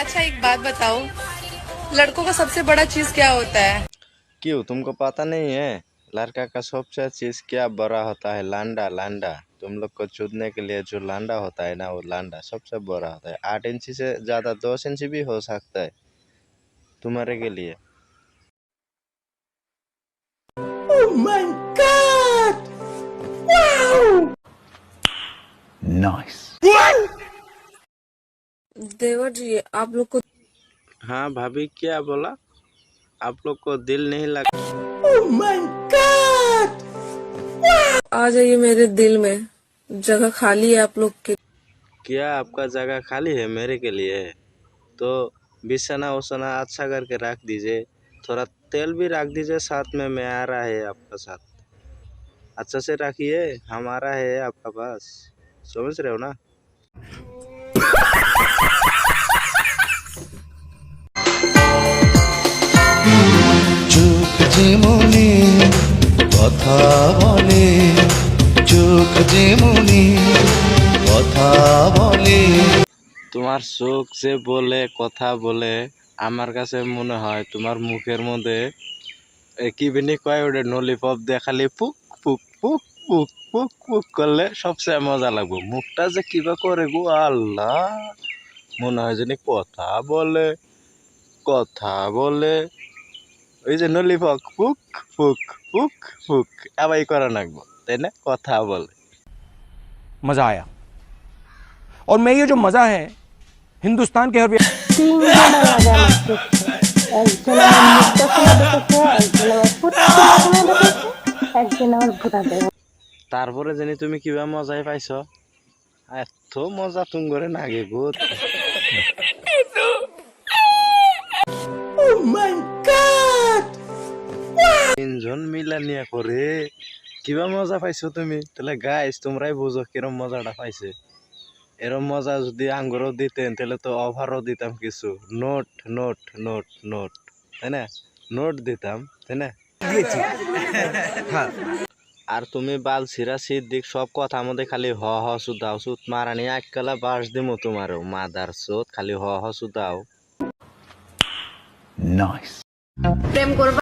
अच्छा एक बात बताओ, लड़कों का सबसे बड़ा चीज क्या होता है? क्यों, तुमको पता नहीं है? लड़का का सबसे चीज क्या बड़ा होता है? लांडा। लांडा। तुम लोग को चूदने के लिए जो लांडा होता है ना, वो लांडा सबसे बड़ा होता है। 8 इंची से ज्यादा 10 इंची भी हो सकता है तुम्हारे के लिए। Oh my God! Wow! Nice. देवर जी आप लोग को हाँ भाभी, क्या बोला? आप लोग को दिल नहीं लगा? Oh my God! आ जाइए मेरे दिल में, जगह खाली है आप लोग के। क्या आपका जगह खाली है मेरे के लिए? तो बिछाना उछाना अच्छा करके रख दीजिए, थोड़ा तेल भी रख दीजिए साथ में। मैं आ रहा है आपका साथ, अच्छा से रखिए, हमारा है आपका पास। समझ रहे हो ना? চোখ যেমনি কথা বলে, চোখ যেমনি কথা বলে। তোমার চোখ যে বলে কথা বলে, আমার কাছে মনে হয় তোমার মুখের মধ্যে কি বিনি কয়, ওটা নলিপপ দিয়ে খালি পুক পুক পুক পুক পুক পুক করলে সবচেয়ে মজা লাগবে। মুখটা যে কিবা করে গো আল্লাহ, মনে হয় যেন কথা বলে কথা বলে। ওই যে নলিপপ পুক পুক পুক পুক আবার করা লাগবো, তাই না? কথা বলে। मजा आया। और मैं ये जो मजा है हिंदुस्तान के हर তিনজনের মজা আমার চোখে। একজন আমার মুখটা খুলে দেখেছে, একজন আমার ফুটটা খুলে দেখেছে, একজন আমার ভোটা দেখেছে। তারপরে জানি তুমি কিবা মজাই পাইছ। এত মজা তুমি করে নাগে গো। Oh my God! তিনজন মিলা নিয়ে করে কিবা মজা পাইছো তুমি। তাহলে গাইস তোমরাই বুঝো কিরম মজাটা পাইছে। এরম মজা যদি আঙ্গুরও দিতেন তাহলে তো অফারও দিতাম কিছু। নোট নোট নোট নোট, তাই না? নোট দিতাম, তাই না? আর তুমি বাল ছিড়া সিদ্দিক সব কথা মধ্যে খালি হ হ সুদাও, সুত মারানি এককালা বাস দিমু তোমারও মাদার সুত, খালি হ হ সুদাও। Nice. প্রেম করবা?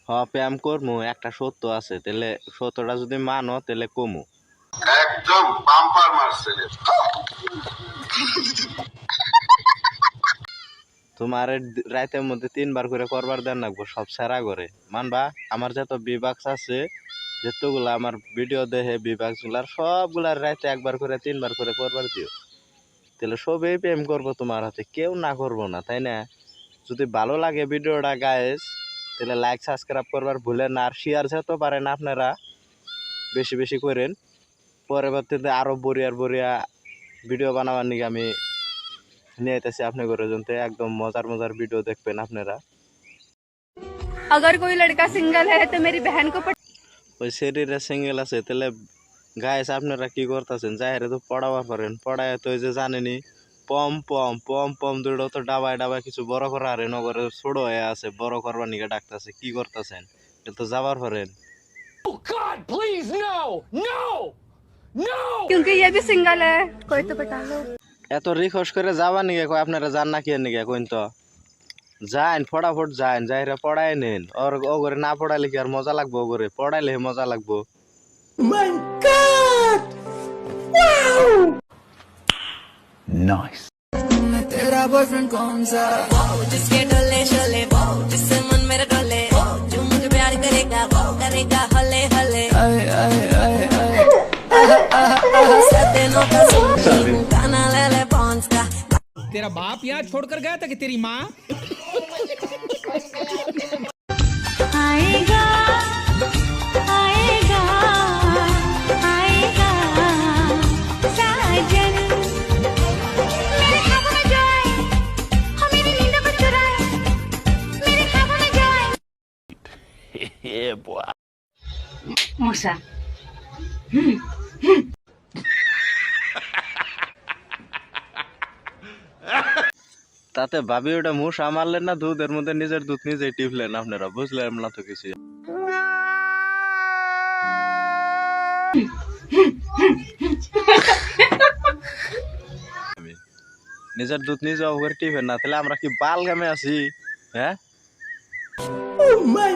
হ প্রেম করমু, একটা সত্য আছে, তাহলে সত্যটা যদি মানো তাহলে কমু। একদম বাম্পার মারছে। তোমার রাতের মধ্যে 3বার করে করবার দেন রাখবো, সব সেরা করে মানবা। আমার যত বিভাগস আছে, যতগুলা আমার ভিডিও দেখে বিভাগস গুলার সবগুলার রাতে 1বার করে 3বার করে করবার দিও, তাহলে সবই প্রেম করবো তোমার হাতে, কেউ না করবো না, তাই না? যদি ভালো লাগে ভিডিওটা গাইস, তাহলে লাইক সাবস্ক্রাইব করবার ভুলেন না। আর শেয়ার যেতে পারেন আপনারা, বেশি বেশি করেন। পরবর্তীতে আরো বড়িয়ার বড়িয়া ভিডিও বানাবার নিকে আমি নিয়ে আইতেছি আপনি করে জনতে, একদম মজার মজার ভিডিও দেখবেন আপনারা। अगर कोई लड़का सिंगल है तो मेरी बहन को ওই শরীরে সিঙ্গেল আছে, তাহলে গাইস আপনারা কি করতেছেন? যাইরে তো পড়াবা পারেন, পড়ায় তো ওই যে জানেনি পম পম পম পম দুটো তো ডাবায় ডাবায় কিছু বড় করা আরে নগরে ছোট হয়ে আছে, বড় করবার নিকে ডাকতেছে, কি করতেছেন? এটা তো যাবার পারেন। क्योंकि ये भी सिंगल है, कोई तो बता लो। এত রিকোয়েস্ট করে যাবার নিকে কয়, আপনারা যান না কি এর নিকে কইন তো? যাইন ফটাফট যাইন, যাইরে পড়ায় নেন। ওর ও করে না পড়াইলে কি আর মজা লাগবো? ও করে পড়াইলে মজা লাগবো। My God! Wow! Nice. तेरा बॉयफ्रेंड कौन सा? जिसके डोले शोले वो, जिससे मन मेरा डोले वो, जो मुझे प्यार करेगा वो करेगा हले हले। सदिनों का सुन गाना ले ले पॉन्स का। तेरा बाप यहाँ छोड़कर गया था कि तेरी माँ? आएगा आएगा आएगा साजन, मेरे ख्वाबों में जो आए, हो मेरी नींदों को चुराए, मेरे ख्वाबों में जो आए। मूसा তাতে ভাবি ওটা মশা মারলেন না, দুধের মধ্যে নিজের দুধ নিজেই টিপলেন, আপনারা বুঝলেন না তো কিছু। নিজের দুধ নিজে অফ করে টিপেন না, তাহলে আমরা কি বাল গামে আছি? হ্যাঁ, Oh my